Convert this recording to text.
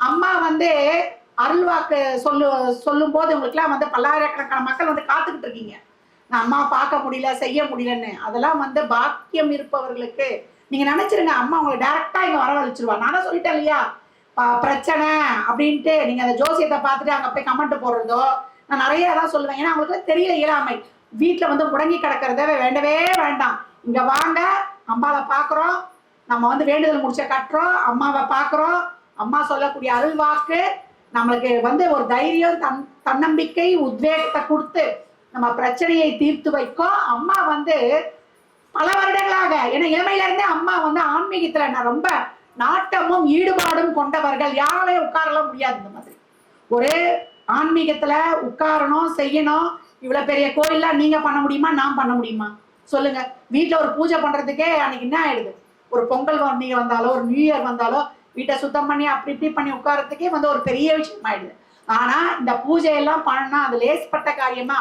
அம்மா வந்து அருள்வாக்கு சொல்லும் போது உங்களுக்குலாம் வந்து பல்லாயிரக்கணக்கான மக்கள் வந்து காத்துக்கிட்டு இருக்கீங்க. நான் அம்மா பார்க்க முடியல, செய்ய முடியலன்னு. அதெல்லாம் வந்து பாக்கியம் இருப்பவர்களுக்கு நீங்க நினைச்சிருங்க, அம்மா உங்களை டைரக்டா இங்க வரவழைச்சிருவா. நானும் சொல்லிட்டேன் இல்லையா, பிரச்சனை அப்படின்ட்டு நீங்க அந்த ஜோசியத்தை பார்த்துட்டு அங்க போய் கமெண்ட் போடுறதோ, நான் நிறைய தான் சொல்லுவேன். ஏன்னா அவங்களுக்கு தெரியல இயலாமை. வீட்டுல வந்து முடங்கி கிடக்கிறத வேண்டவே வேண்டாம். இங்க வாங்க, அம்மாவை பாக்குறோம், நம்ம வந்து வேண்டுதல் முடிச்ச கட்டுறோம், அம்மாவை பாக்குறோம். அம்மா சொல்லக்கூடிய அருள் வாக்கு நம்மளுக்கு வந்து ஒரு தைரியம், தன்னம்பிக்கை, உத்வேகத்தை கொடுத்து நம்ம பிரச்சனையை தீர்த்து வைக்கும். அம்மா வந்து பல வருடங்களாக, ஏன்னா இளமையில இருந்தே அம்மா வந்து ஆன்மீகத்துல நான் ரொம்ப நாட்டமும் ஈடுபாடும் கொண்டவர்கள். யாராலையும் உட்காரலாம் முடியாது. இந்த மாதிரி ஒரு ஆன்மீகத்துல உட்காரணும், செய்யணும். இவ்வளவு பெரிய கோயில்லாம் நீங்க பண்ண முடியுமா, நான் பண்ண முடியுமா சொல்லுங்க? வீட்டுல ஒரு பூஜை பண்றதுக்கே அன்னைக்கு என்ன ஆயிடுது? ஒரு பொங்கல் பண்டிகை வந்தாலோ, ஒரு நியூ இயர் வந்தாலோ வீட்டை சுத்தம் பண்ணி அப்படி இப்படி பண்ணி உட்காரத்துக்கே வந்து ஒரு பெரிய விஷயம் ஆயிடுது. ஆனா இந்த பூஜை எல்லாம் பண்ணா அது லேஸ்பட்ட காரியமா?